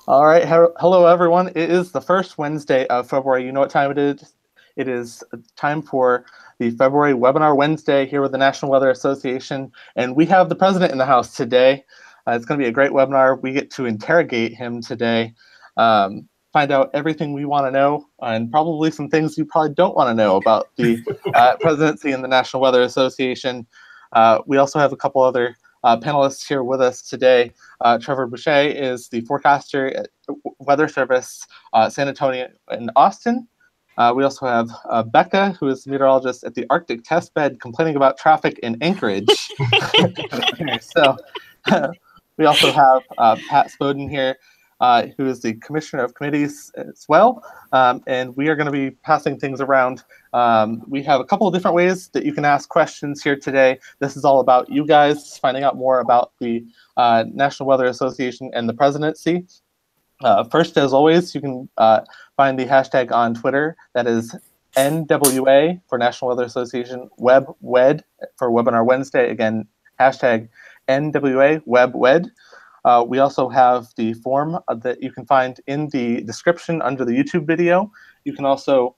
All right. Hello, everyone. It is the first Wednesday of February. You know what time it is. It is time for the February Webinar Wednesday here with the National Weather Association. And we have the president in the house today. It's going to be a great webinar. We get to interrogate him today, find out everything we want to know, and probably some things you probably don't want to know about the presidency and the National Weather Association. We also have a couple other panelists here with us today. Trevor Boucher is the forecaster at Weather Service San Antonio and Austin. We also have Becca, who is the meteorologist at the Arctic Test Bed, complaining about traffic in Anchorage. So we also have Pat Spoden here, who is the commissioner of committees as well. And we are going to be passing things around. We have a couple of different ways that you can ask questions here today. This is all about you guys finding out more about the National Weather Association and the presidency. First, as always, you can find the hashtag on Twitter. That is NWA for National Weather Association, WebWed for Webinar Wednesday. Again, hashtag NWA WebWed. We also have the form that you can find in the description under the YouTube video. You can also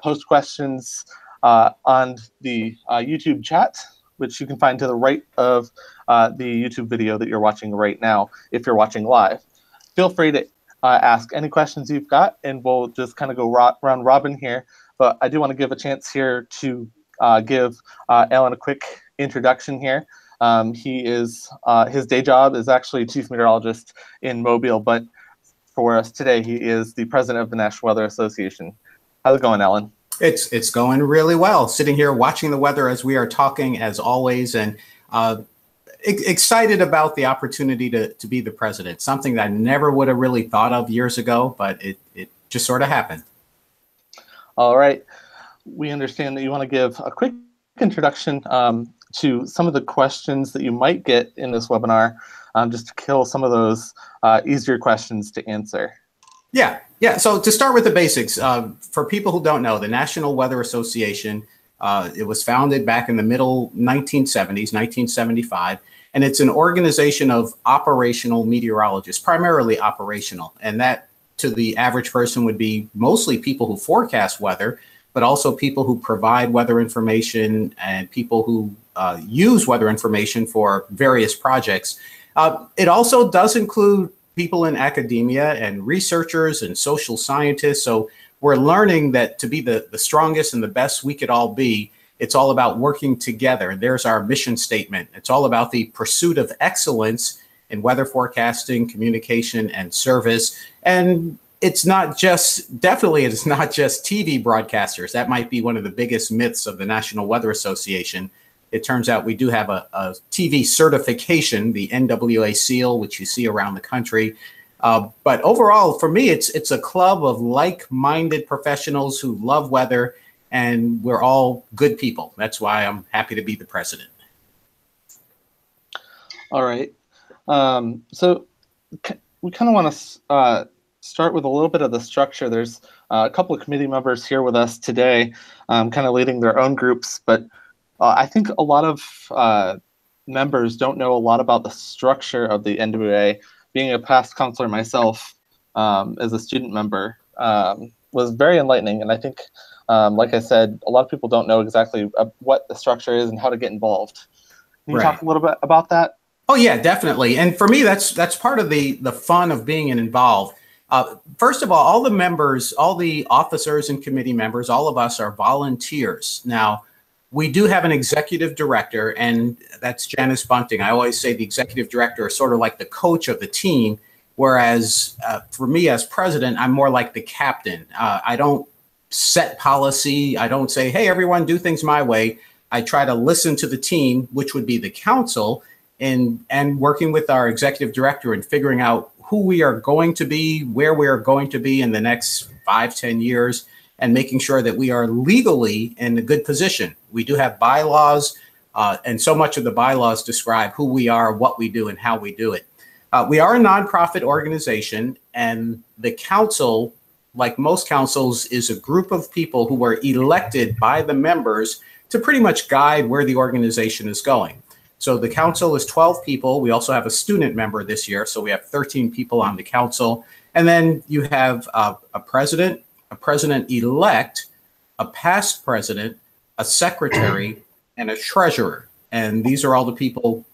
post questions on the YouTube chat, which you can find to the right of the YouTube video that you're watching right now if you're watching live. Feel free to ask any questions you've got, and we'll just kind of go round robin here. But I do want to give a chance here to give Alan a quick introduction here. He is his day job is actually chief meteorologist in Mobile, but for us today, he is the president of the National Weather Association. How's it going, Alan? It's going really well. Sitting here watching the weather as we are talking, as always, and excited about the opportunity to be the president. Something that I never would have really thought of years ago, but it just sort of happened. All right. We understand that you want to give a quick introduction to some of the questions that you might get in this webinar, just to kill some of those easier questions to answer. Yeah. So to start with the basics, for people who don't know, the National Weather Association, it was founded back in the middle 1970s, 1975, and it's an organization of operational meteorologists, primarily operational, and that to the average person would be mostly people who forecast weather, but also people who provide weather information and people who use weather information for various projects. It also does include people in academia and researchers and social scientists. So we're learning that to be the strongest and the best we could all be, it's all about working together. There's our mission statement. It's all about the pursuit of excellence in weather forecasting, communication, and service. And it's not just TV broadcasters. That might be one of the biggest myths of the National Weather Association. It turns out we do have a TV certification, the NWA seal, which you see around the country. But overall, for me, it's a club of like-minded professionals who love weather, and we're all good people. That's why I'm happy to be the president. All right. So we kind of want to start with a little bit of the structure. There's a couple of committee members here with us today, kind of leading their own groups, but I think a lot of members don't know a lot about the structure of the NWA. Being a past counselor myself, as a student member, was very enlightening. And I think, like I said, a lot of people don't know exactly what the structure is and how to get involved. Can you talk a little bit about that? Oh, yeah, definitely. And for me, that's part of the fun of being involved. First of all the members, all the officers and committee members, all of us are volunteers. Now, we do have an executive director, and that's Janice Bunting. I always say the executive director is sort of like the coach of the team, whereas for me as president, I'm more like the captain. I don't set policy. I don't say, hey, everyone, do things my way. I try to listen to the team, which would be the council, and working with our executive director and figuring out who we are going to be, where we are going to be in the next 5-10 years, and making sure that we are legally in a good position. We do have bylaws, and so much of the bylaws describe who we are, what we do, and how we do it. We are a nonprofit organization, and the council, like most councils, is a group of people who are elected by the members to pretty much guide where the organization is going. So the council is 12 people. We also have a student member this year, so we have 13 people on the council. And then you have a president-elect, a past president, a secretary, and a treasurer. And these are all the people,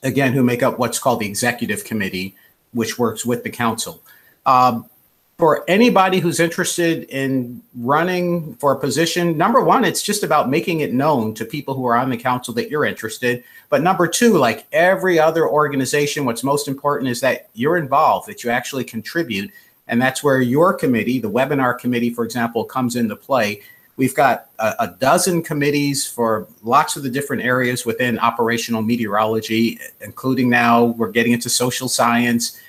again, who make up what's called the executive committee, which works with the council. For anybody who's interested in running for a position, number one, it's just about making it known to people who are on the council that you're interested. But number two, like every other organization, what's most important is that you're involved, that you actually contribute. And that's where your committee, the webinar committee, for example, comes into play. We've got a dozen committees for lots of the different areas within operational meteorology, including now we're getting into social science.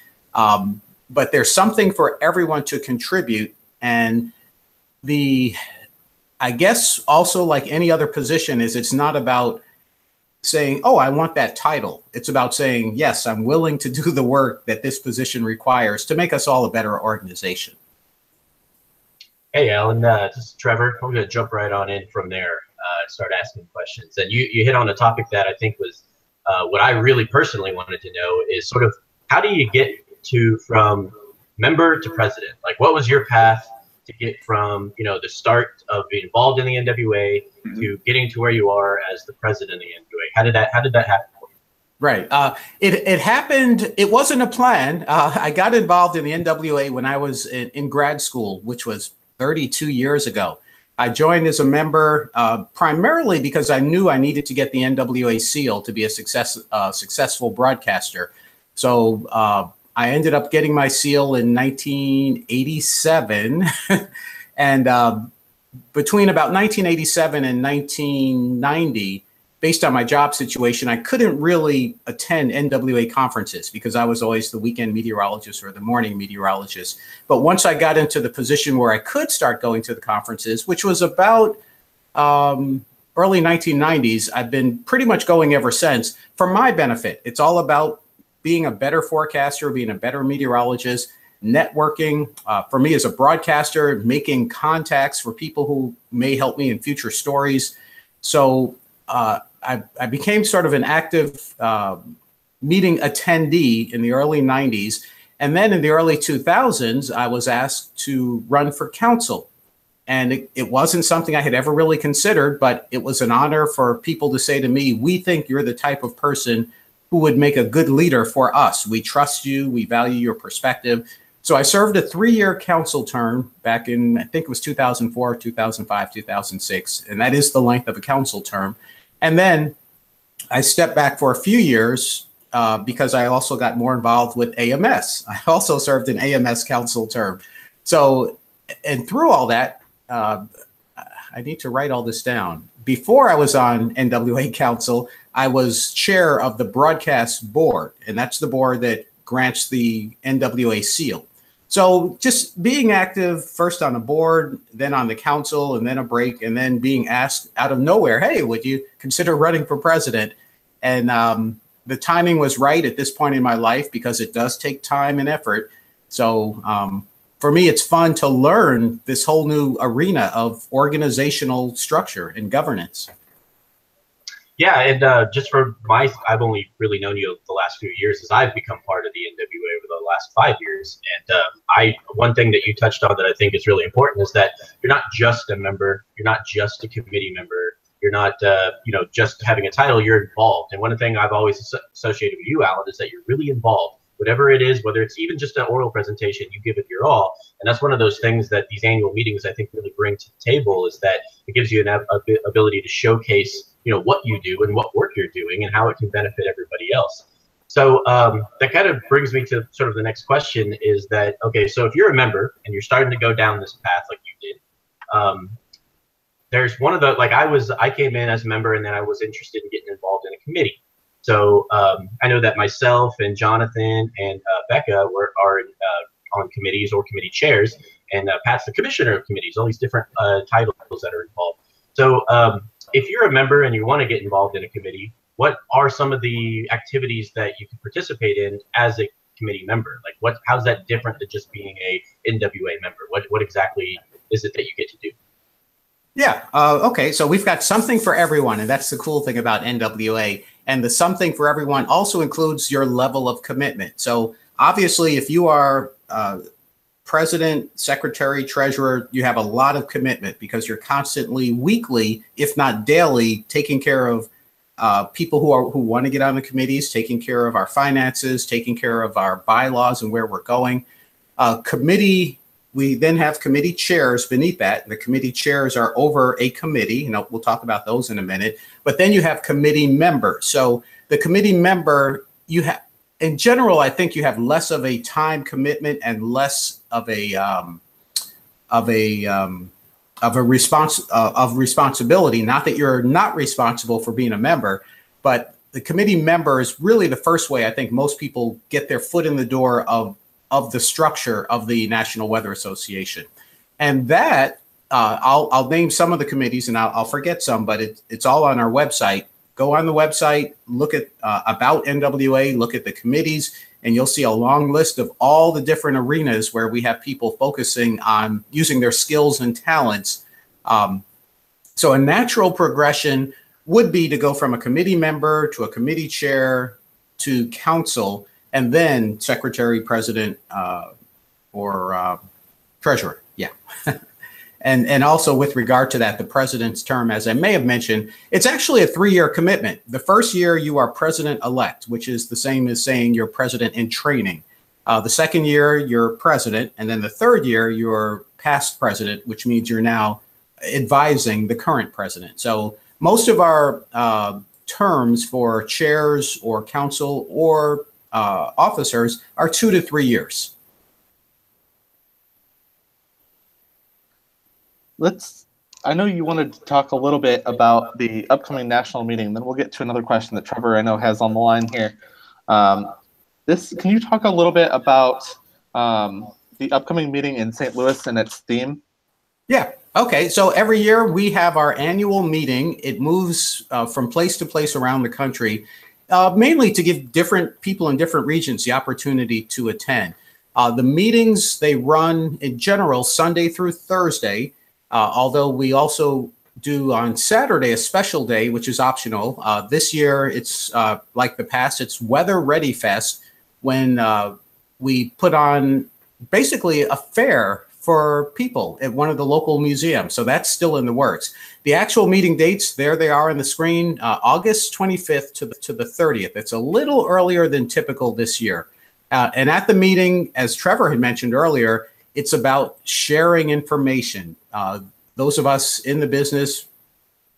But there's something for everyone to contribute. And I guess also like any other position is it's not about saying, oh, I want that title. It's about saying, yes, I'm willing to do the work that this position requires to make us all a better organization. Hey, Alan, this is Trevor. I'm going to jump right on in from there and start asking questions. And you hit on a topic that I think was what I really personally wanted to know is sort of how do you get from member to president? Like, what was your path to get from, the start of being involved in the NWA to getting to where you are as the president of the NWA? How did that happen for you? Right. It happened. It wasn't a plan. I got involved in the NWA when I was in grad school, which was 32 years ago. I joined as a member primarily because I knew I needed to get the NWA seal to be a successful broadcaster. So I ended up getting my seal in 1987. And between about 1987 and 1990, based on my job situation, I couldn't really attend NWA conferences because I was always the weekend meteorologist or the morning meteorologist. But once I got into the position where I could start going to the conferences, which was about early 1990s, I've been pretty much going ever since for my benefit. It's all about being a better forecaster, being a better meteorologist, networking, for me as a broadcaster, making contacts for people who may help me in future stories. So I became sort of an active meeting attendee in the early 90s. And then in the early 2000s, I was asked to run for council. And it wasn't something I had ever really considered, but it was an honor for people to say to me, we think you're the type of person who would make a good leader for us. We trust you. We value your perspective. So I served a 3-year council term back in, I think it was 2004, 2005, 2006. And that is the length of a council term. And then I stepped back for a few years because I also got more involved with AMS. I also served an AMS council term. So, and through all that, I need to write all this down. Before I was on NWA Council, I was chair of the broadcast board, and that's the board that grants the NWA seal. So just being active first on a board, then on the council, and then a break, and then being asked out of nowhere, hey, would you consider running for president? And the timing was right at this point in my life because it does take time and effort. So for me, it's fun to learn this whole new arena of organizational structure and governance. Yeah, and just for I've only really known you the last few years as I've become part of the NWA over the last 5 years. And one thing that you touched on that I think is really important is that you're not just a member, you're not just a committee member, you're not just having a title, you're involved. And one thing I've always associated with you, Alan, is that you're really involved. Whatever it is, whether it's even just an oral presentation, you give it your all. And that's one of those things that these annual meetings, I think, really bring to the table is that it gives you an ability to showcase, what you do and what work you're doing and how it can benefit everybody else. So that kind of brings me to sort of the next question is that, okay, so if you're a member and you're starting to go down this path like you did, there's one of the, I came in as a member and then I was interested in getting involved in a committee. So I know that myself and Jonathan and Becca are on committees or committee chairs, and Pat's the commissioner of committees, all these different titles that are involved. So if you're a member and you want to get involved in a committee, what are some of the activities that you can participate in as a committee member? Like how's that different than just being a NWA member? What exactly is it that you get to do? Yeah. Okay. So we've got something for everyone. And that's the cool thing about NWA. And the something for everyone also includes your level of commitment. So obviously, if you are president, secretary, treasurer, you have a lot of commitment because you're constantly, weekly, if not daily, taking care of people who want to get on the committees, taking care of our finances, taking care of our bylaws and where we're going. We then have committee chairs beneath that. The committee chairs are over a committee. We'll talk about those in a minute. But then you have committee members. So the committee member, in general, I think you have less of a time commitment and less of responsibility. Not that you're not responsible for being a member, but the committee member is really the first way I think most people get their foot in the door of the structure of the National Weather Association. And that, I'll name some of the committees and I'll forget some, but it's all on our website. Go on the website, look at about NWA, look at the committees, and you'll see a long list of all the different arenas where we have people focusing on using their skills and talents. So a natural progression would be to go from a committee member to a committee chair to council, and then secretary, president, or treasurer. Yeah. And also with regard to that, the president's term, as I may have mentioned, it's actually a 3-year commitment. The first year you are president-elect, which is the same as saying you're president in training. The second year you're president, and then the third year you're past president, which means you're now advising the current president. So most of our terms for chairs or council or officers are 2 to 3 years. I know you wanted to talk a little bit about the upcoming national meeting, then we'll get to another question that Trevor, I know, has on the line here. Can you talk a little bit about the upcoming meeting in St. Louis and its theme? Yeah. Okay. So every year we have our annual meeting. It moves from place to place around the country, mainly to give different people in different regions the opportunity to attend. The meetings, they run in general Sunday through Thursday, although we also do on Saturday a special day, which is optional. This year, it's like the past, it's Weather Ready Fest, when we put on basically a fair for people at one of the local museums. So that's still in the works. The actual meeting dates, there they are on the screen, August 25th to the 30th. It's a little earlier than typical this year. And at the meeting, as Trevor had mentioned earlier, it's about sharing information. Those of us in the business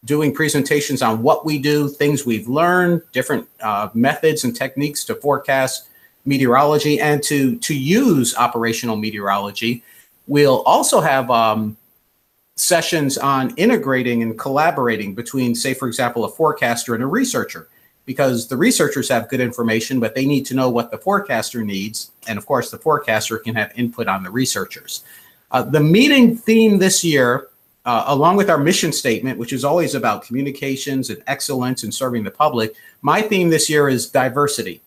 doing presentations on what we do, things we've learned, different methods and techniques to forecast meteorology and to use operational meteorology. We'll also have sessions on integrating and collaborating between, say, for example, a forecaster and a researcher, because the researchers have good information, but they need to know what the forecaster needs. And of course, the forecaster can have input on the researchers. The meeting theme this year, along with our mission statement, which is always about communications and excellence and serving the public, my theme this year is diversity.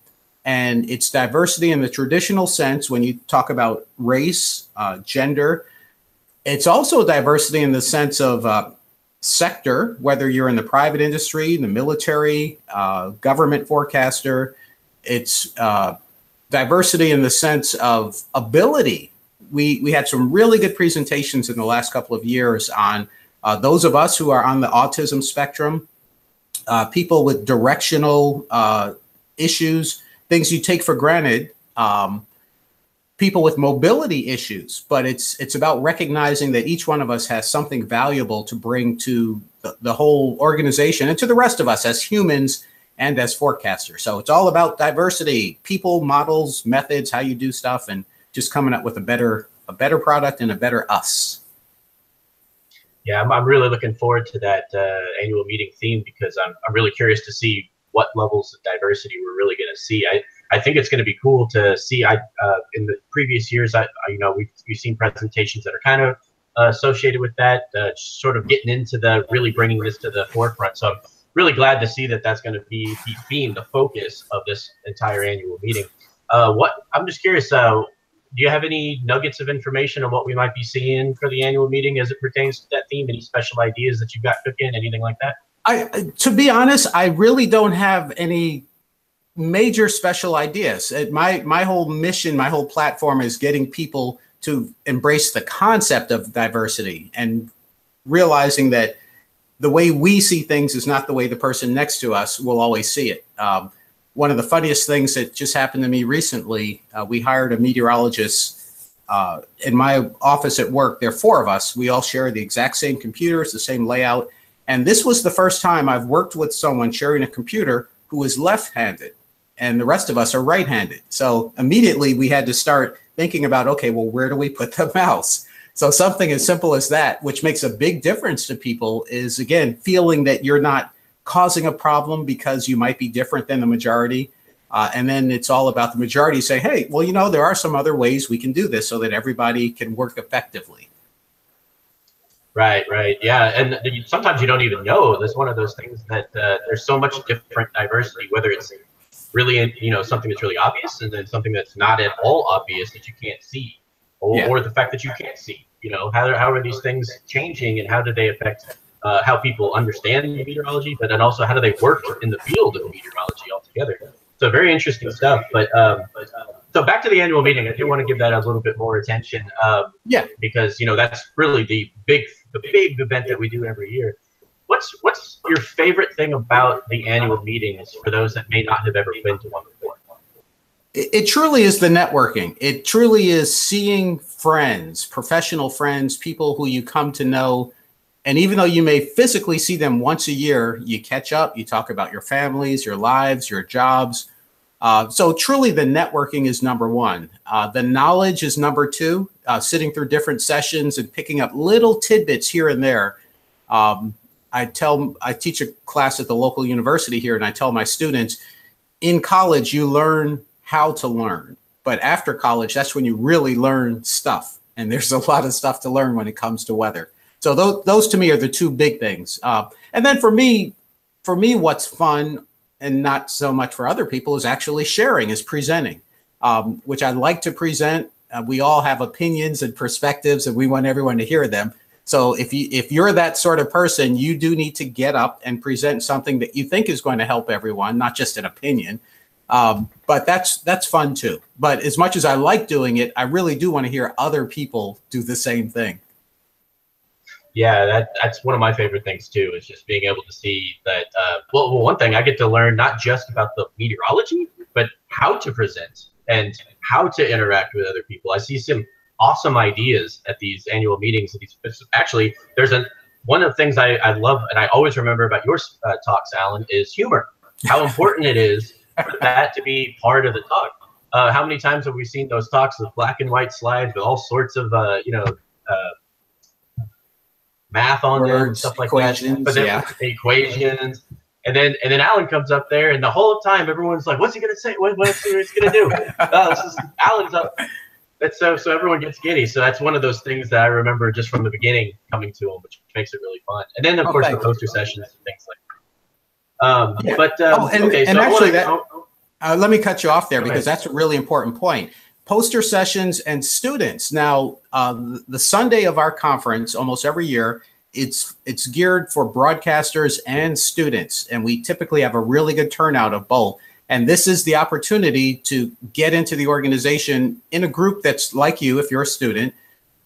And it's diversity in the traditional sense when you talk about race, gender. It's also diversity in the sense of sector, whether you're in the private industry, the military, government forecaster. It's diversity in the sense of ability. We had some really good presentations in the last couple of years on those of us who are on the autism spectrum, people with directional issues, things you take for granted, people with mobility issues, but it's about recognizing that each one of us has something valuable to bring to the whole organization and to the rest of us as humans and as forecasters. So it's all about diversity, people, models, methods, how you do stuff, and just coming up with a better product and a better us. Yeah, I'm really looking forward to that annual meeting theme, because I'm really curious to see what levels of diversity we're really going to see. I think it's going to be cool to see. In the previous years, we've seen presentations that are kind of associated with that, sort of getting into the really bringing this to the forefront. So I'm really glad to see that that's going to be the theme, the focus of this entire annual meeting. I'm just curious. you have any nuggets of information on what we might be seeing for the annual meeting as it pertains to that theme? Any special ideas that you've got cooking, anything like that? To be honest, I really don't have any major special ideas. My whole mission, my whole platform is getting people to embrace the concept of diversity and realizing that the way we see things is not the way the person next to us will always see it. One of the funniest things that just happened to me recently, we hired a meteorologist in my office at work. There are 4 of us. We all share the exact same computers, the same layout. And this was the first time I've worked with someone sharing a computer who is left-handed, and the rest of us are right-handed. So immediately we had to start thinking about, okay, well, where do we put the mouse? So something as simple as that, which makes a big difference to people, is, again, feeling that you're not causing a problem because you might be different than the majority. And then it's all about the majority saying, hey, well, you know, there are some other ways we can do this so that everybody can work effectively. Right, right. Yeah. And sometimes you don't even know. That's one of those things that there's so much different diversity, whether it's really, you know, something that's really obvious and then something that's not at all obvious that you can't see, or the fact that you can't see. You know, how are these things changing, and how do they affect how people understand meteorology, but then also how do they work in the field of meteorology altogether? So very interesting stuff. But so back to the annual meeting, I do want to give that a little bit more attention. Because, you know, that's really the big event that we do every year. What's your favorite thing about the annual meetings for those that may not have ever been to one before? It truly is the networking. It truly is seeing friends, professional friends, people who you come to know. And even though you may physically see them once a year, you catch up, you talk about your families, your lives, your jobs. So truly the networking is number 1. The knowledge is number 2, sitting through different sessions and picking up little tidbits here and there. I teach a class at the local university here, and I tell my students, in college, you learn how to learn. But after college, that's when you really learn stuff. And there's a lot of stuff to learn when it comes to weather. So those to me are the 2 big things. And then for me, what's fun and not so much for other people is actually sharing, is presenting, which I like to present. We all have opinions and perspectives, and we want everyone to hear them. So if you're that sort of person, you do need to get up and present something that you think is going to help everyone, not just an opinion. But that's fun too. But as much as I like doing it, I really do want to hear other people do the same thing. Yeah, that's one of my favorite things too, is just being able to see that. Well, one thing I get to learn not just about the meteorology, but how to present and how to interact with other people. I see some awesome ideas at these annual meetings. Actually, one of the things I love and I always remember about your talks, Alan, is humor. How important it is for that to be part of the talk. How many times have we seen those talks with black and white slides with all sorts of math on them and stuff like that, but then equations, and then Alan comes up there, and the whole time everyone's like, "What's he gonna say? What's he gonna do?" Alan's up. That's so everyone gets giddy. So that's one of those things that I remember just from the beginning coming to him, which makes it really fun. And then of course the poster sessions and things like that. Let me cut you off there because that's a really important point. Poster sessions and students. Now, the Sunday of our conference, almost every year, it's geared for broadcasters and students. And we typically have a really good turnout of both. And this is the opportunity to get into the organization in a group that's like you, if you're a student,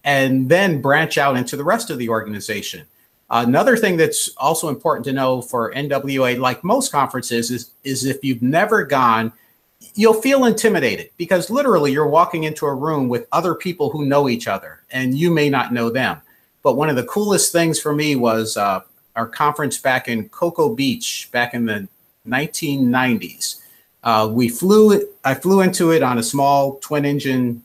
and then branch out into the rest of the organization. Another thing that's also important to know for NWA, like most conferences, is if you've never gone, you'll feel intimidated because literally you're walking into a room with other people who know each other and you may not know them. But one of the coolest things for me was our conference back in Cocoa Beach back in the 1990s. I flew into it on a small twin-engine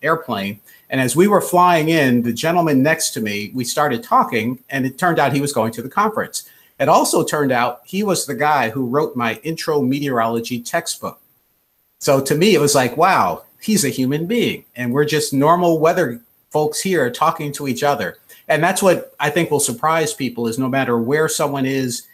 airplane. And as we were flying in, the gentleman next to me, we started talking, and it turned out he was going to the conference. It also turned out he was the guy who wrote my intro meteorology textbook. So to me, it was like, wow, he's a human being. And we're just normal weather folks here talking to each other. And that's what I think will surprise people is no matter where someone is,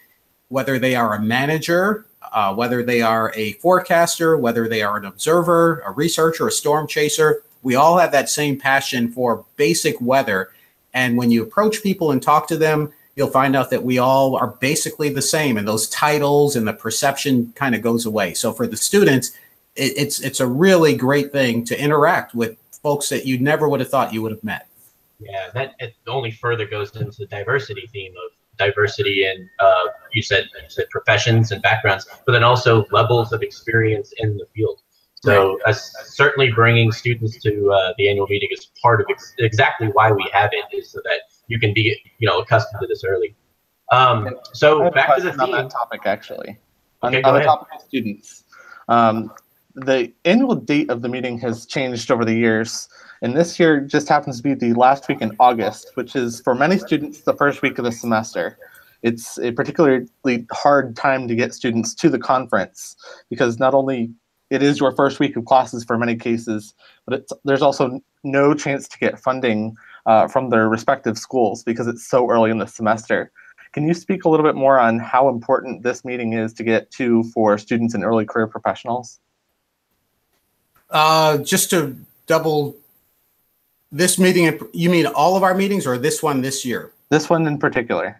whether they are a manager, whether they are a forecaster, whether they are an observer, a researcher, a storm chaser, we all have that same passion for basic weather. And when you approach people and talk to them, you'll find out that we all are basically the same, and those titles and the perception kind of goes away. So for the students, it's a really great thing to interact with folks that you never would have thought you would have met. Yeah, that it only further goes into the diversity theme of diversity in you said professions and backgrounds, but then also levels of experience in the field. So certainly bringing students to the annual meeting is part of exactly why we have it, is so that you can be accustomed to this early. So back to the theme. On that topic, actually. Okay, on the topic of students. The annual date of the meeting has changed over the years, and this year just happens to be the last week in August, which is for many students the first week of the semester. It's a particularly hard time to get students to the conference, because not only it is your first week of classes for many cases, but there's also no chance to get funding from their respective schools because it's so early in the semester. Can you speak a little bit more on how important this meeting is to get to for students and early career professionals? Just to double, this meeting, you mean all of our meetings or this one this year? This one in particular.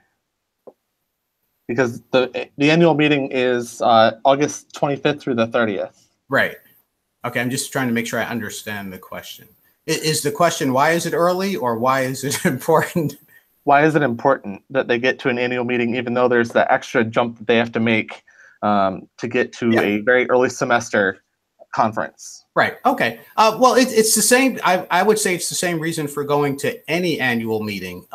Because the annual meeting is August 25th through the 30th. Right. Okay, I'm just trying to make sure I understand the question. Is the question, why is it early, or why is it important? Why is it important that they get to an annual meeting, even though there's the extra jump that they have to make to get to a very early semester conference? Right. Okay. Well, it's the same. I would say it's the same reason for going to any annual meeting.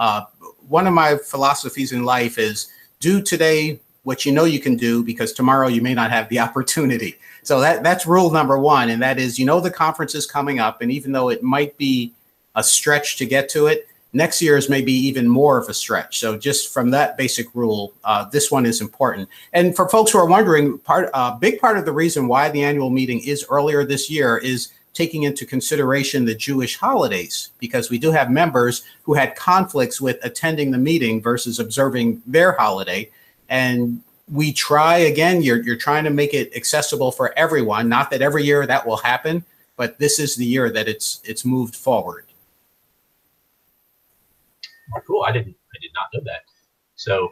One of my philosophies in life is do today what you know you can do, because tomorrow you may not have the opportunity. So that's rule number one. And that is, the conference is coming up, and even though it might be a stretch to get to it, next year is maybe even more of a stretch. So just from that basic rule, this one is important. And for folks who are wondering, a big part of the reason why the annual meeting is earlier this year is taking into consideration the Jewish holidays, because we do have members who had conflicts with attending the meeting versus observing their holiday. And we try, again, you're trying to make it accessible for everyone. Not that every year that will happen, but this is the year that it's moved forward. Oh, cool. I did not know that. So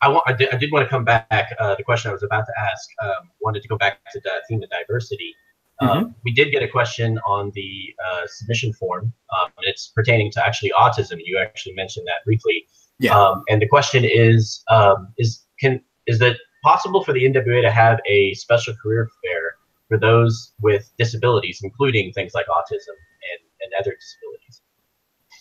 I did want to come back. The question I was about to ask, wanted to go back to the theme of diversity. We did get a question on the submission form. And it's pertaining to actually autism. You actually mentioned that briefly. Yeah. And the question is it possible for the NWA to have a special career fair for those with disabilities, including things like autism and other disabilities?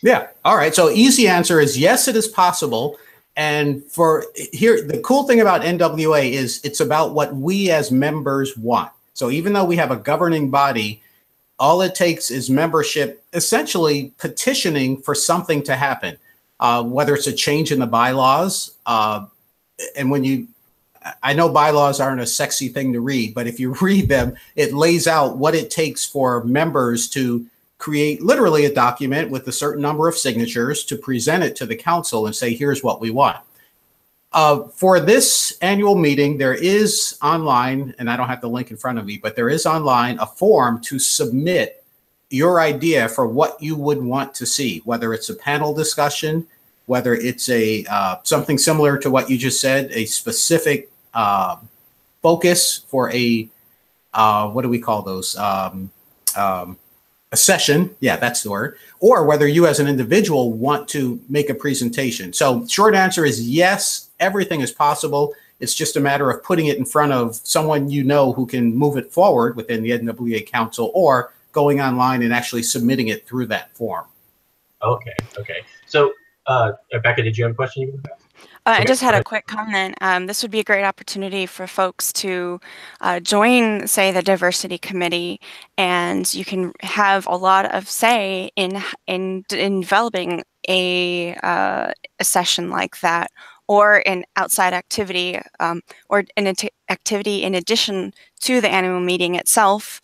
Yeah. All right. So easy answer is yes, it is possible. And for here, the cool thing about NWA is it's about what we as members want. So even though we have a governing body, all it takes is membership essentially petitioning for something to happen, whether it's a change in the bylaws. And I know bylaws aren't a sexy thing to read, but if you read them, it lays out what it takes for members to create literally a document with a certain number of signatures to present it to the council and say, here's what we want. For this annual meeting, there is online, and I don't have the link in front of me, but there is online a form to submit your idea for what you would want to see, whether it's a panel discussion, whether it's a something similar to what you just said, a specific focus for a, what do we call those? A session, yeah, that's the word, or whether you as an individual want to make a presentation. So short answer is yes, everything is possible. It's just a matter of putting it in front of someone who can move it forward within the NWA Council, or going online and actually submitting it through that form. Okay. So Rebecca, did you have a question? I just had a quick comment. This would be a great opportunity for folks to join, say, the diversity committee, and you can have a lot of say in developing a session like that, or an outside activity, or an activity in addition to the annual meeting itself,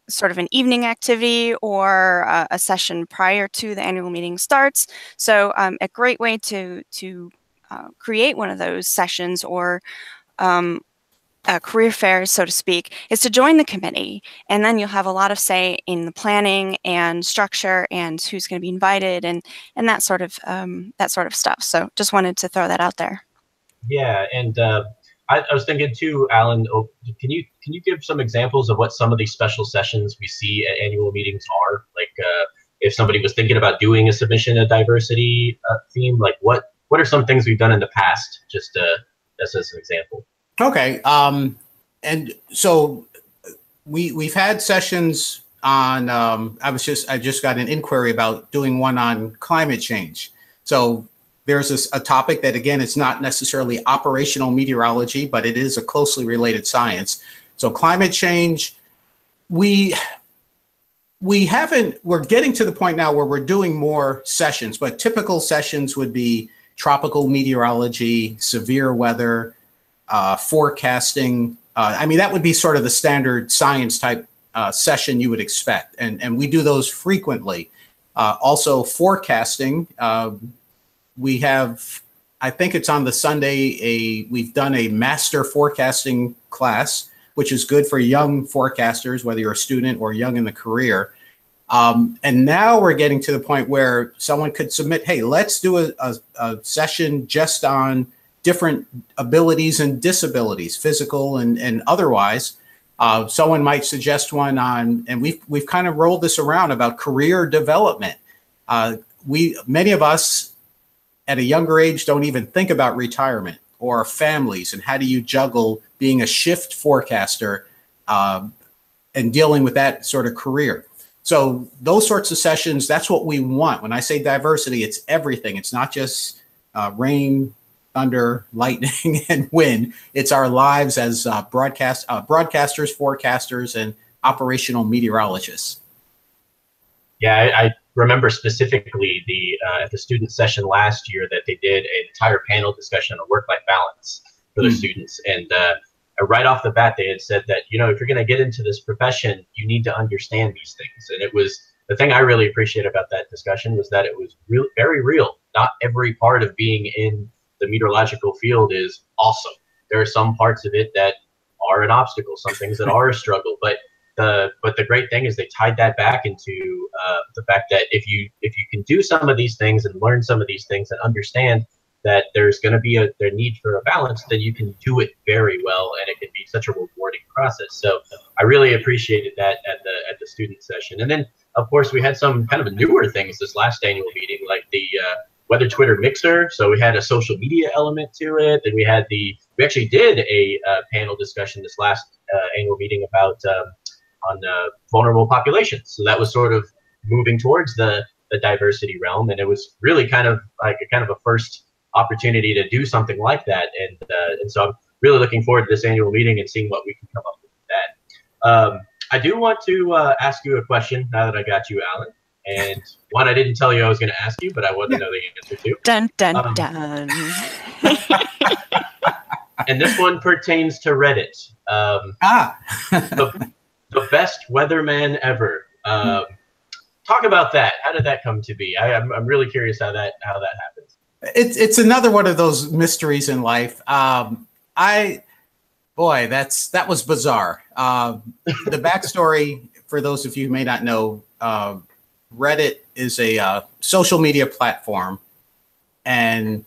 sort of an evening activity or a session prior to the annual meeting starts. So a great way to create one of those sessions, or career fairs, so to speak, is to join the committee, and then you'll have a lot of say in the planning and structure and who's going to be invited and that sort of stuff. So just wanted to throw that out there. Yeah, and I was thinking too, Alan. Can you give some examples of what some of these special sessions we see at annual meetings are? Like, if somebody was thinking about doing a submission, a diversity theme, like what are some things we've done in the past? Just as an example. Okay, and so we've had sessions on. I just got an inquiry about doing one on climate change. So there's a topic that, again, it's not necessarily operational meteorology, but it is a closely related science. So climate change, we're getting to the point now where we're doing more sessions, but typical sessions would be tropical meteorology, severe weather, forecasting. I mean, that would be sort of the standard science type session you would expect. And we do those frequently. Also forecasting, we have, I think it's on the Sunday, we've done a master forecasting class, which is good for young forecasters, whether you're a student or young in the career. And now we're getting to the point where someone could submit, hey, let's do a session just on different abilities and disabilities, physical and otherwise. Someone might suggest one on, and we've kind of rolled this around about career development. Many of us at a younger age don't even think about retirement or families and how do you juggle being a shift forecaster and dealing with that sort of career. So those sorts of sessions, that's what we want. When I say diversity, it's everything. It's not just rain, thunder, lightning, and wind. It's our lives as broadcasters, forecasters, and operational meteorologists. Yeah, I remember specifically at the student session last year that they did an entire panel discussion on work-life balance for the students. And right off the bat, they had said that, if you're going to get into this profession, you need to understand these things. And it was the thing I really appreciate about that discussion was that it was very real. Not every part of being in the meteorological field is awesome. There are some parts of it that are an obstacle, some things that are a struggle, but the great thing is they tied that back into the fact that if you can do some of these things and learn some of these things and understand that there's going to be their need for a balance, then you can do it very well, and it can be such a rewarding process. So I really appreciated that at the student session. And then of course we had some kind of newer things this last annual meeting, like the Weather Twitter Mixer. So we had a social media element to it. Then we actually did a panel discussion this last annual meeting about on vulnerable populations. So that was sort of moving towards the diversity realm, and it was really kind of like a first opportunity to do something like that. And so I'm really looking forward to this annual meeting and seeing what we can come up with that. I do want to ask you a question now that I got you, Alan. And one I didn't tell you I was going to ask you, but I want to know the answer to. Dun, dun, dun. And this one pertains to Reddit. The best weatherman ever. Talk about that. How did that come to be? I'm really curious how that happens. It's another one of those mysteries in life. That was bizarre. The backstory, for those of you who may not know, Reddit is a social media platform, and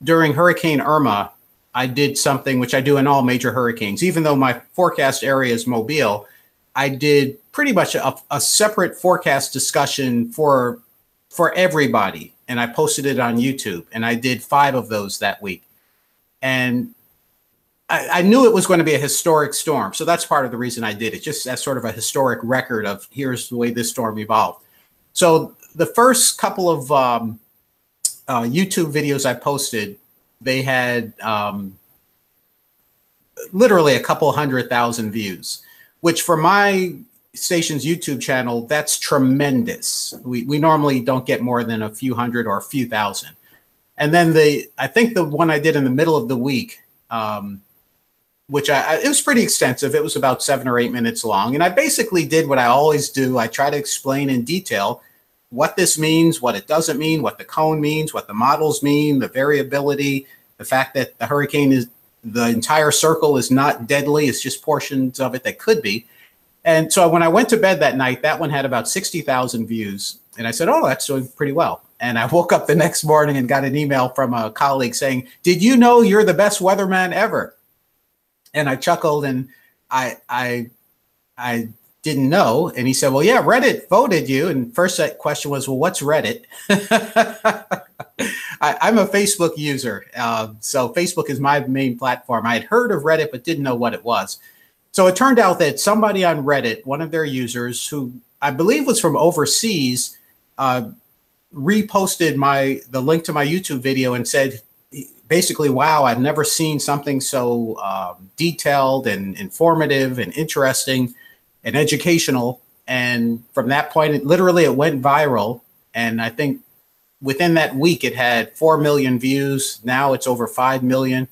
during Hurricane Irma, I did something which I do in all major hurricanes. Even though my forecast area is Mobile, I did pretty much a separate forecast discussion for everybody, and I posted it on YouTube, and I did 5 of those that week. And I knew it was going to be a historic storm, so that's part of the reason I did it, just as sort of a historic record of here's the way this storm evolved. So the first couple of YouTube videos I posted, they had literally a couple 100,000 views, which for my station's YouTube channel, that's tremendous. We normally don't get more than a few hundred or a few thousand. And then I think the one I did in the middle of the week, which it was pretty extensive. It was about 7 or 8 minutes long. And I basically did what I always do. I try to explain in detail what this means, what it doesn't mean, what the cone means, what the models mean, the variability, the fact that the hurricane the entire circle is not deadly. It's just portions of it that could be. And so when I went to bed that night, that one had about 60,000 views. And I said, oh, that's doing pretty well. And I woke up the next morning and got an email from a colleague saying, did you know you're the best weatherman ever? And I chuckled, and I didn't know. And he said, well, yeah, Reddit voted you. And first that question was, well, what's Reddit? I'm a Facebook user. So Facebook is my main platform. I had heard of Reddit, but didn't know what it was. So it turned out that somebody on Reddit, one of their users, who I believe was from overseas, reposted the link to my YouTube video and said, basically, wow, I've never seen something so detailed and informative and interesting and educational. And from that point, it went viral. And I think within that week, it had 4 million views. Now it's over 5 million.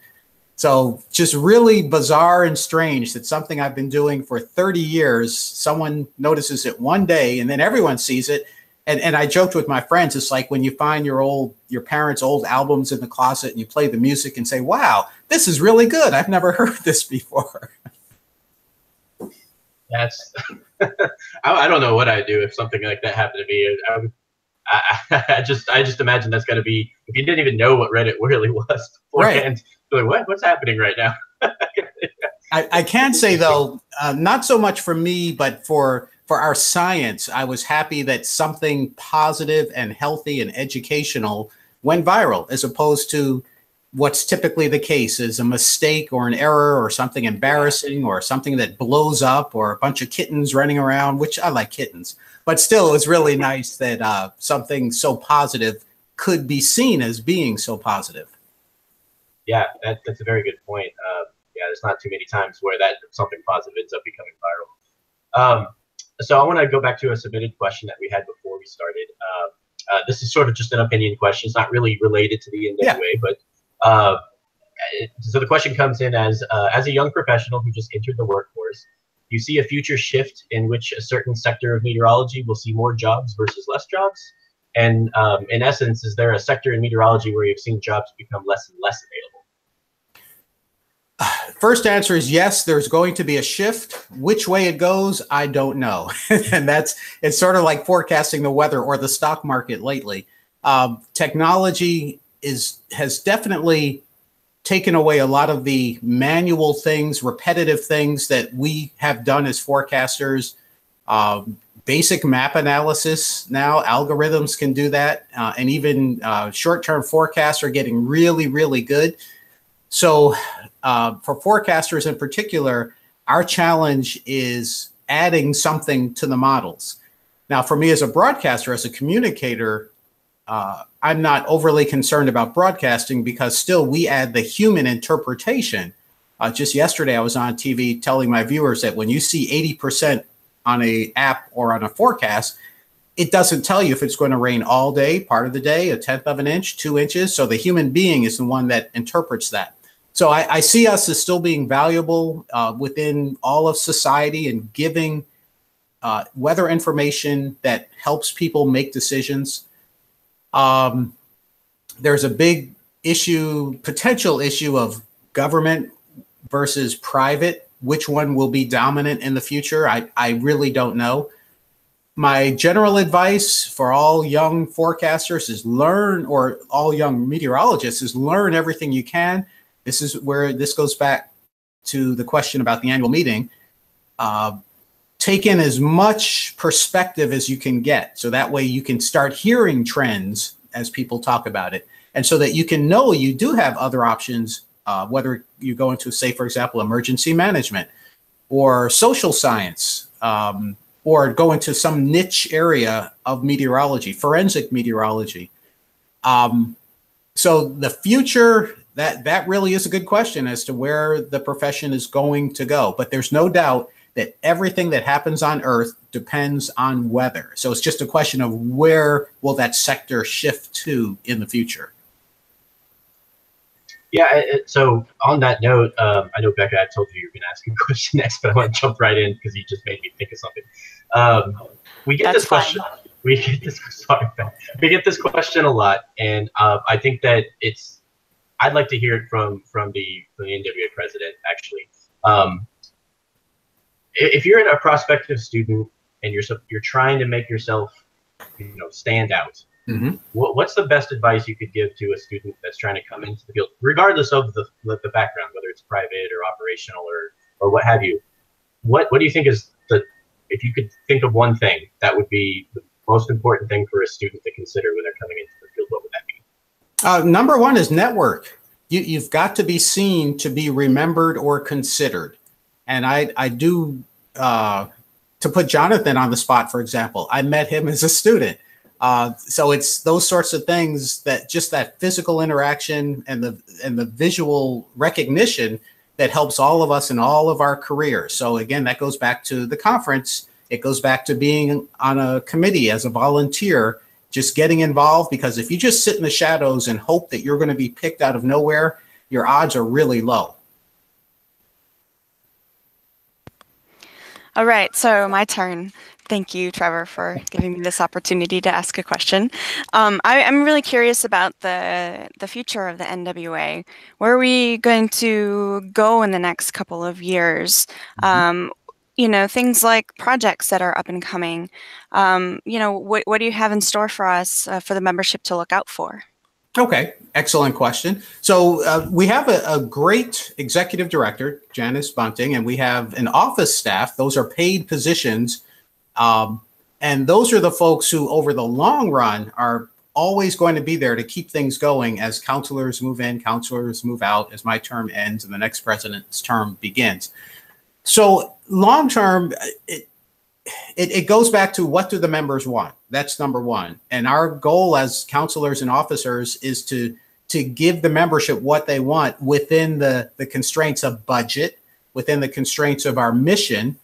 So just really bizarre and strange that something I've been doing for 30 years, someone notices it one day and then everyone sees it. And I joked with my friends, it's like when you find your parents' old albums in the closet and you play the music and say, wow, this is really good. I've never heard this before. That's, I don't know what I'd do if something like that happened to me. I just imagine that's got to be, if you didn't even know what Reddit really was beforehand, right. Like, what's happening right now? I can say, though, not so much for me, but for our science, I was happy that something positive and healthy and educational went viral, as opposed to what's typically the case is a mistake or an error or something embarrassing or something that blows up or a bunch of kittens running around, which I like kittens. But still, it was really nice that something so positive could be seen as being so positive. Yeah, that's a very good point. Yeah, there's not too many times where something positive ends up becoming viral. So I want to go back to a submitted question that we had before we started. This is sort of just an opinion question. It's not really related to the NWA, but so the question comes in as a young professional who just entered the workforce, you see a future shift in which a certain sector of meteorology will see more jobs versus less jobs? And in essence, is there a sector in meteorology where you've seen jobs become less and less available? First answer is yes, there's going to be a shift. Which way it goes, I don't know. And it's sort of like forecasting the weather or the stock market lately. Technology has definitely taken away a lot of the manual things, repetitive things that we have done as forecasters. Basic map analysis now, algorithms can do that. And even short-term forecasts are getting really, really good. So for forecasters in particular, our challenge is adding something to the models. Now, for me as a broadcaster, as a communicator, I'm not overly concerned about broadcasting because still we add the human interpretation. Just yesterday, I was on TV telling my viewers that when you see 80% on an app or on a forecast, it doesn't tell you if it's going to rain all day, part of the day, 1/10 of an inch, 2 inches. So the human being is the one that interprets that. So I see us as still being valuable within all of society and giving weather information that helps people make decisions. There's a big issue, potential issue of government versus private. Which one will be dominant in the future? I really don't know. My general advice for all young forecasters is or all young meteorologists is learn everything you can. This is where this goes back to the question about the annual meeting. Take in as much perspective as you can get. So that way you can start hearing trends as people talk about it. And so that you can know you do have other options, whether you go into, say, for example, emergency management or social science, or go into some niche area of meteorology, forensic meteorology. So the future, that really is a good question as to where the profession is going to go. But there's no doubt that everything that happens on Earth depends on weather. So it's just a question of where will that sector shift to in the future. Yeah, so on that note, I know, Becca, I told you you were going to ask a question next, but I want to jump right in because you just made me think of something. We get this question. We get this question a lot, and I think that I'd like to hear it from the NWA president, actually. If you're a prospective student and you're trying to make yourself, stand out, what's the best advice you could give to a student that's trying to come into the field, regardless of the background, whether it's private or operational or what have you? What do you think is if you could think of one thing that would be the most important thing for a student to consider when they're coming into the field, what would that be? Number one is network. You've got to be seen to be remembered or considered. And I do, to put Jonathan on the spot, for example, I met him as a student. So it's those sorts of things, that just that physical interaction and the visual recognition that helps all of us in all of our careers. So again, that goes back to the conference. It goes back to being on a committee as a volunteer, just getting involved, because if you just sit in the shadows and hope that you're going to be picked out of nowhere, your odds are really low. All right, so my turn. Thank you, Trevor, for giving me this opportunity to ask a question. I'm really curious about the future of the NWA. Where are we going to go in the next couple of years? Things like projects that are up and coming. What do you have in store for us for the membership to look out for? Okay, excellent question. So we have a great executive director, Janice Bunting, and we have an office staff. Those are paid positions. And those are the folks who, over the long run, are always going to be there to keep things going as counselors move in, counselors move out, as my term ends and the next president's term begins. So long term, it goes back to, what do the members want? That's number one. And our goal as counselors and officers is to give the membership what they want within the constraints of budget, within the constraints of our mission,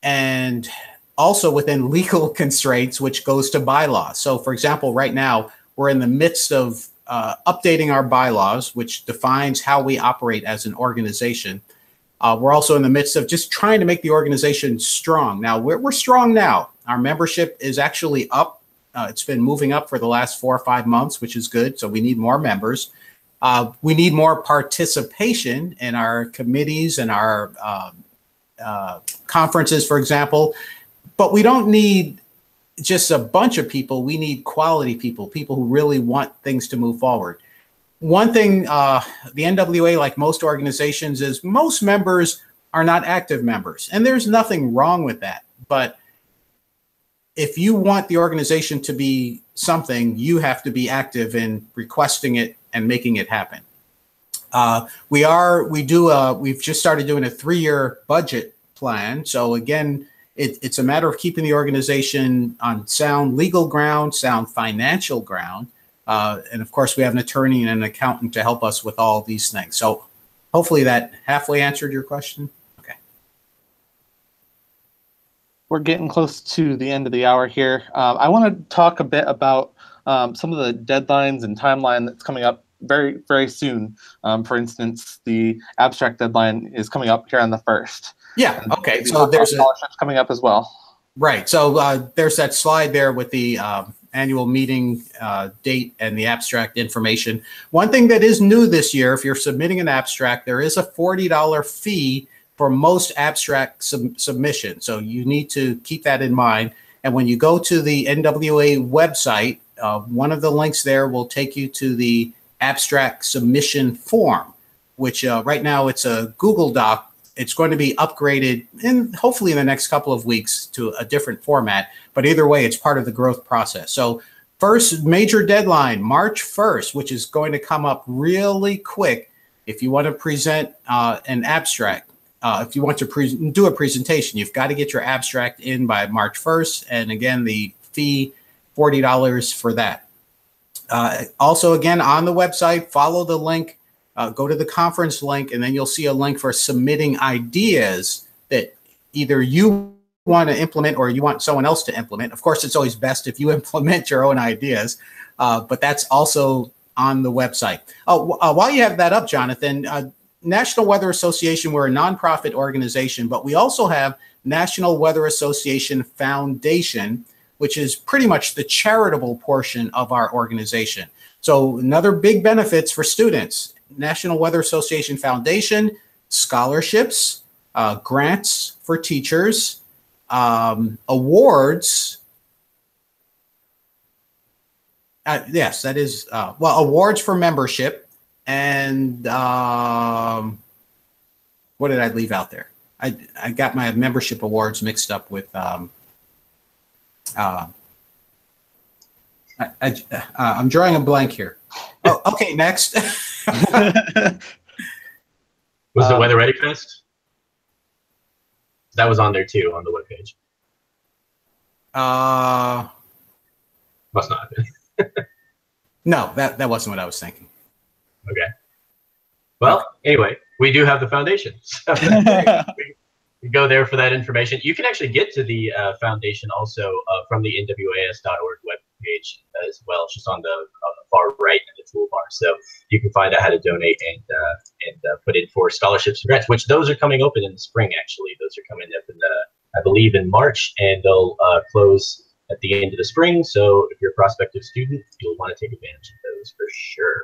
and also within legal constraints, which goes to bylaws. So for example, right now, we're in the midst of updating our bylaws, which defines how we operate as an organization. We're also in the midst of just trying to make the organization strong. Now, we're strong now. Our membership is actually up. It's been moving up for the last 4 or 5 months, which is good. So we need more members. We need more participation in our committees and our conferences, for example. But we don't need just a bunch of people. We need quality people, people who really want things to move forward. One thing, the NWA, like most organizations, is most members are not active members. And there's nothing wrong with that. But if you want the organization to be something, you have to be active in requesting it and making it happen. We've just started doing a 3-year budget plan. So again, it's a matter of keeping the organization on sound legal ground, sound financial ground. And of course, we have an attorney and an accountant to help us with all these things. So hopefully that halfway answered your question. Okay. We're getting close to the end of the hour here. I want to talk a bit about some of the deadlines and timeline that's coming up very, very soon. For instance, the abstract deadline is coming up here on the 1st. Yeah. Okay. So there's scholarships coming up as well. Right. So there's that slide there with the annual meeting date and the abstract information. One thing that is new this year, if you're submitting an abstract, there is a $40 fee for most abstract submission. So you need to keep that in mind. And when you go to the NWA website, one of the links there will take you to the abstract submission form, which right now it's a Google Doc. It's going to be upgraded hopefully in the next couple of weeks to a different format. But either way, it's part of the growth process. So first major deadline, March 1st, which is going to come up really quick. If you want to present an abstract, if you want to do a presentation, you've got to get your abstract in by March 1st. And again, the fee, $40 for that. Also, again, on the website, follow the link. Go to the conference link, and then you'll see a link for submitting ideas that either you want to implement or you want someone else to implement. Of course, it's always best if you implement your own ideas, but that's also on the website. While you have that up, Jonathan, National Weather Association, we're a nonprofit organization, but we also have National Weather Association Foundation, which is pretty much the charitable portion of our organization. So another big benefits for students, National Weather Association Foundation, scholarships, grants for teachers, awards. Yes, that is, well, awards for membership. And what did I leave out there? I got my membership awards mixed up with, I'm drawing a blank here. Oh, okay, next. Was the Weather Ready Fest? That was on there too, on the webpage. Must not have been. No, that wasn't what I was thinking. Okay. Well, anyway, we do have the foundation. So we go there for that information. You can actually get to the foundation also from the NWAS.org webpage as well. It's just on the far right in the toolbar. So you can find out how to donate and put in for scholarships and grants, which those are coming open in the spring, actually. Those are coming up in I believe in March, and they'll close at the end of the spring. So if you're a prospective student, you'll want to take advantage of those for sure.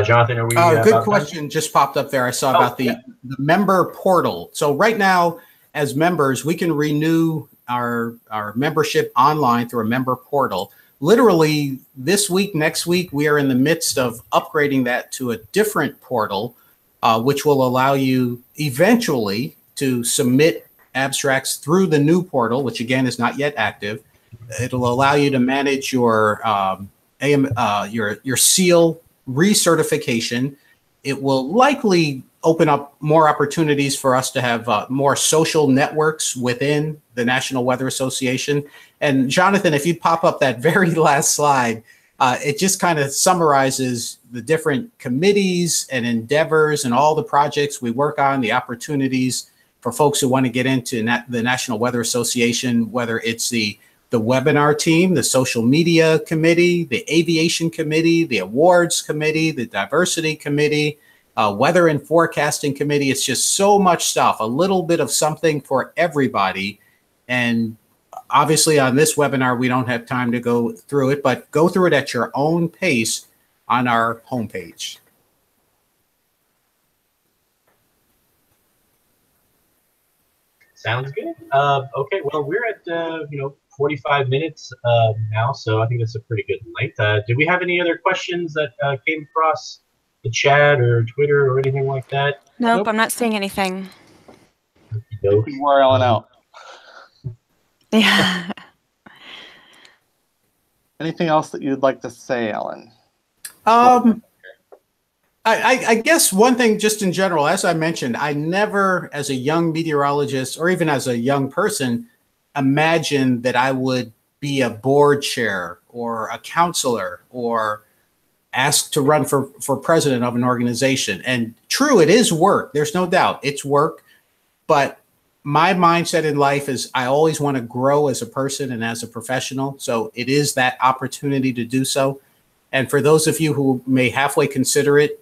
Jonathan, are we? Good question just popped up there. I saw about the member portal. So right now, as members, we can renew our membership online through a member portal. Literally this week, next week, we are in the midst of upgrading that to a different portal, which will allow you eventually to submit abstracts through the new portal, which again is not yet active. It'll allow you to manage your SEAL recertification. It will likely open up more opportunities for us to have more social networks within the National Weather Association. And Jonathan, if you pop up that very last slide, it just kind of summarizes the different committees and endeavors and all the projects we work on, the opportunities for folks who want to get into the National Weather Association, whether it's the webinar team, the social media committee, the aviation committee, the awards committee, the diversity committee, weather and forecasting committee. It's just so much stuff, a little bit of something for everybody. And obviously on this webinar, we don't have time to go through it, but go through it at your own pace on our homepage. Sounds good. Okay, well, we're at 45 minutes now, so I think that's a pretty good length. Did we have any other questions that came across the chat or Twitter or anything like that? Nope. I'm not seeing anything. We wore Ellen out. Yeah. Anything else that you'd like to say, Ellen? I guess one thing just in general, as I mentioned, I never, as a young meteorologist or even as a young person, imagined that I would be a board chair or a counselor or asked to run for president of an organization. And true, it is work. There's no doubt it's work. But my mindset in life is I always want to grow as a person and as a professional. So it is that opportunity to do so. And for those of you who may halfway consider it,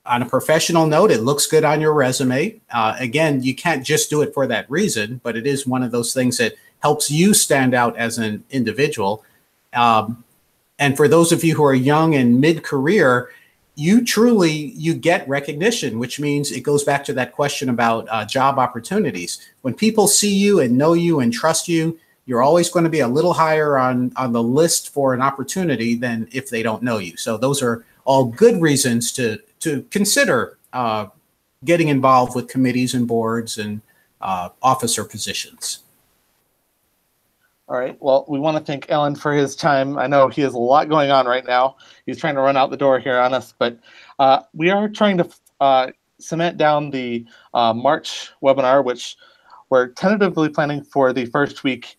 on a professional note, it looks good on your resume. Again, you can't just do it for that reason, but it is one of those things that helps you stand out as an individual. And for those of you who are young and mid-career, you get recognition, which means it goes back to that question about job opportunities. When people see you and know you and trust you, you're always going to be a little higher on the list for an opportunity than if they don't know you. So those are all good reasons to consider getting involved with committees and boards and officer positions. All right. Well, we want to thank Ellen for his time. I know he has a lot going on right now. He's trying to run out the door here on us, but we are trying to cement down the March webinar, which we're tentatively planning for the first week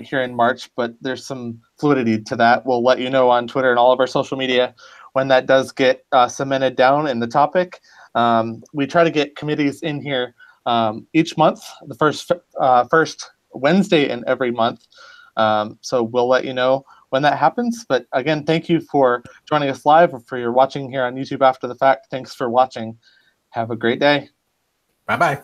here in March, but there's some fluidity to that. We'll let you know on Twitter and all of our social media when that does get cemented down in the topic. We try to get committees in here each month, the first Wednesday in every month. So we'll let you know when that happens. But again, thank you for joining us live or for your watching here on YouTube after the fact. Thanks for watching. Have a great day. Bye-bye.